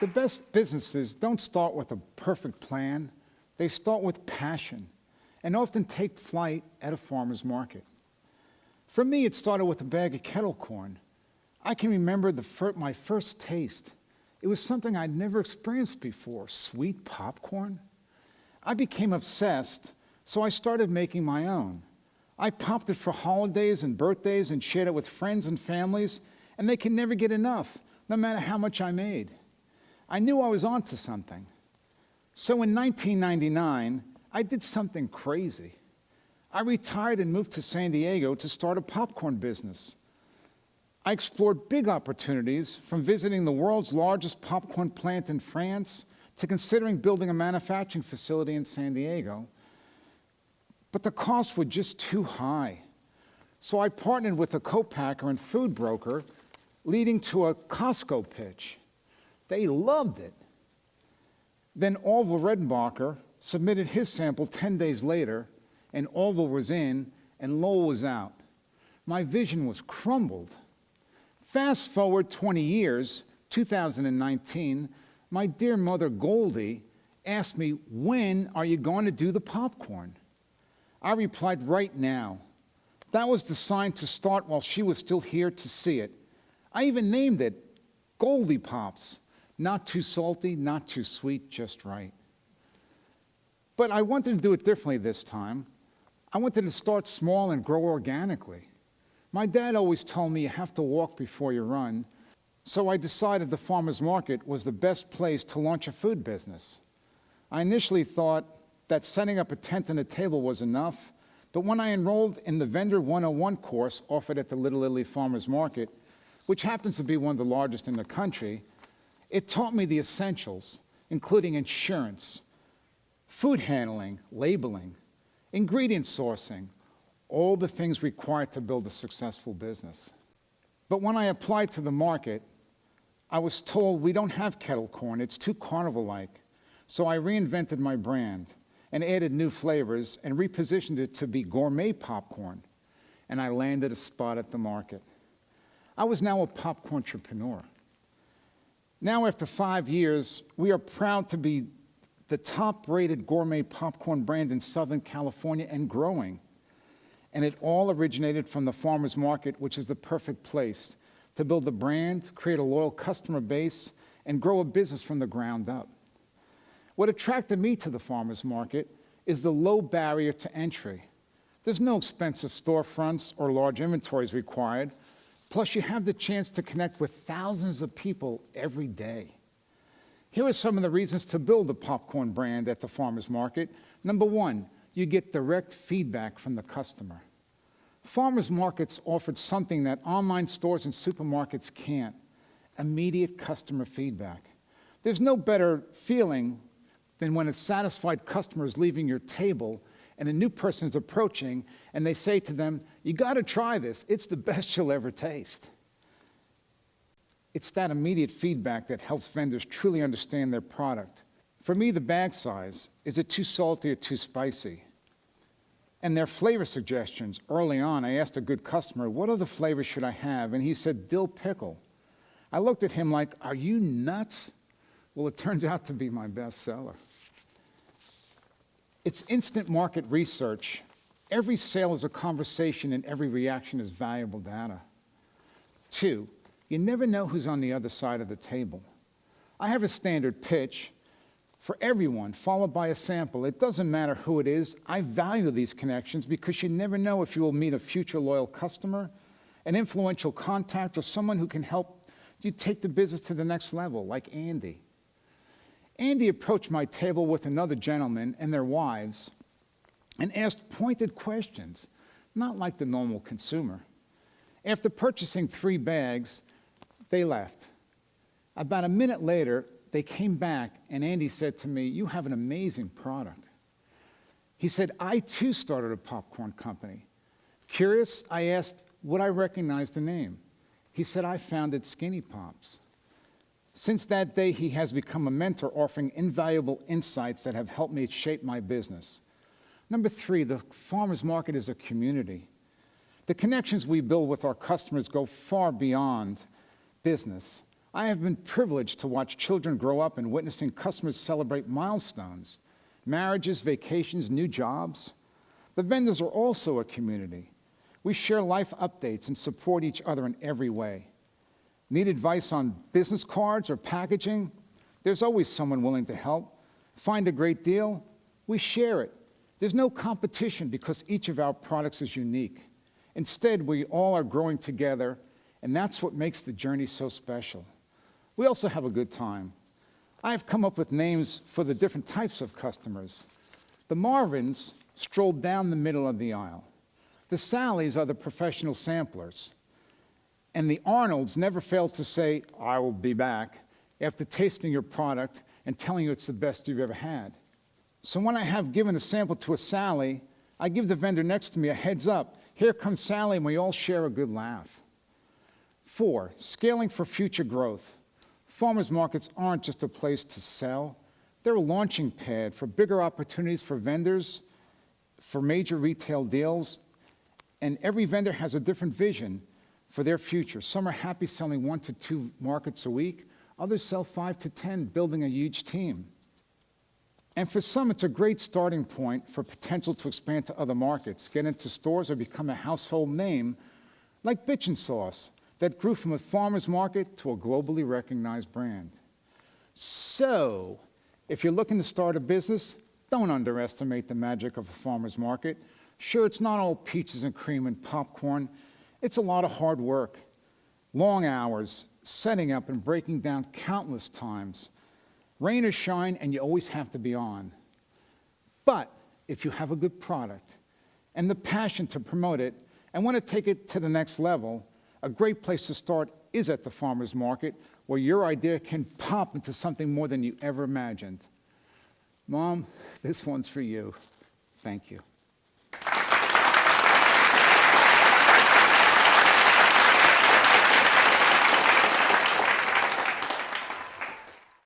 The best businesses don't start with a perfect plan. They start with passion and often take flight at a farmer's market. For me, it started with a bag of kettle corn. I can remember my first taste. It was something I'd never experienced before, sweet popcorn. I became obsessed, so I started making my own. I popped it for holidays and birthdays and shared it with friends and families, and they could never get enough, no matter how much I made. I knew I was onto something. So in 1999, I did something crazy. I retired and moved to San Diego to start a popcorn business. I explored big opportunities, from visiting the world's largest popcorn plant in France to considering building a manufacturing facility in San Diego. But the costs were just too high. So I partnered with a co-packer and food broker, leading to a Costco pitch. They loved it. Then Orville Redenbacher submitted his sample 10 days later, and Orville was in, and Lowell was out. My vision was crumbled. Fast forward 20 years, 2019, my dear mother Goldie asked me, when are you going to do the popcorn? I replied, right now. That was the sign to start while she was still here to see it. I even named it Goldie Pops. Not too salty, not too sweet, just right. But I wanted to do it differently this time. I wanted to start small and grow organically. My dad always told me you have to walk before you run, so I decided the farmer's market was the best place to launch a food business. I initially thought that setting up a tent and a table was enough, but when I enrolled in the Vendor 101 course offered at the Little Italy Farmer's Market, which happens to be one of the largest in the country, it taught me the essentials, including insurance, food handling, labeling, ingredient sourcing, all the things required to build a successful business. But when I applied to the market, I was told we don't have kettle corn, it's too carnival-like. So I reinvented my brand and added new flavors and repositioned it to be gourmet popcorn, and I landed a spot at the market. I was now a popcorntrepreneur. Now, after 5 years, we are proud to be the top-rated gourmet popcorn brand in Southern California and growing. And it all originated from the farmer's market, which is the perfect place to build a brand, create a loyal customer base, and grow a business from the ground up. What attracted me to the farmer's market is the low barrier to entry. There's no expensive storefronts or large inventories required. Plus, you have the chance to connect with thousands of people every day. Here are some of the reasons to build a popcorn brand at the farmer's market. Number one, you get direct feedback from the customer. Farmers markets offered something that online stores and supermarkets can't: immediate customer feedback. There's no better feeling than when a satisfied customer is leaving your table and a new person is approaching and they say to them, you got to try this, it's the best you'll ever taste. It's that immediate feedback that helps vendors truly understand their product. For me, the bag size, is it too salty or too spicy? And their flavor suggestions. Early on, I asked a good customer, what other flavors should I have? And he said, dill pickle. I looked at him like, are you nuts? Well, it turns out to be my best seller. It's instant market research. Every sale is a conversation and every reaction is valuable data. 2, you never know who's on the other side of the table. I have a standard pitch for everyone, followed by a sample. It doesn't matter who it is. I value these connections because you never know if you will meet a future loyal customer, an influential contact, or someone who can help you take the business to the next level, like Andy. Andy approached my table with another gentleman and their wives and asked pointed questions, not like the normal consumer. After purchasing 3 bags, they left. About a minute later, they came back and Andy said to me, you have an amazing product. He said, I too started a popcorn company. Curious, I asked, would I recognize the name? He said, I founded Skinny Pops. Since that day, he has become a mentor, offering invaluable insights that have helped me shape my business. Number 3, the farmer's market is a community. The connections we build with our customers go far beyond business. I have been privileged to watch children grow up and witnessing customers celebrate milestones, marriages, vacations, new jobs. The vendors are also a community. We share life updates and support each other in every way. Need advice on business cards or packaging? There's always someone willing to help. Find a great deal? We share it. There's no competition because each of our products is unique. Instead, we all are growing together, and that's what makes the journey so special. We also have a good time. I have come up with names for the different types of customers. The Marvins stroll down the middle of the aisle. The Sallys are the professional samplers. And the Arnolds never fail to say, "I will be back," after tasting your product and telling you it's the best you've ever had. So when I have given a sample to a Sally, I give the vendor next to me a heads up. Here comes Sally, and we all share a good laugh. 4, scaling for future growth. Farmers markets aren't just a place to sell. They're a launching pad for bigger opportunities for vendors, for major retail deals, and every vendor has a different vision for their future. Some are happy selling 1 to 2 markets a week. Others sell 5 to 10, building a huge team. And for some, it's a great starting point for potential to expand to other markets, get into stores, or become a household name like Bitchin' Sauce that grew from a farmer's market to a globally recognized brand. So, if you're looking to start a business, don't underestimate the magic of a farmer's market. Sure, it's not all peaches and cream and popcorn. It's a lot of hard work, long hours, setting up and breaking down countless times. Rain or shine, and you always have to be on. But if you have a good product and the passion to promote it and want to take it to the next level, a great place to start is at the farmer's market, where your idea can pop into something more than you ever imagined. Mom, this one's for you. Thank you.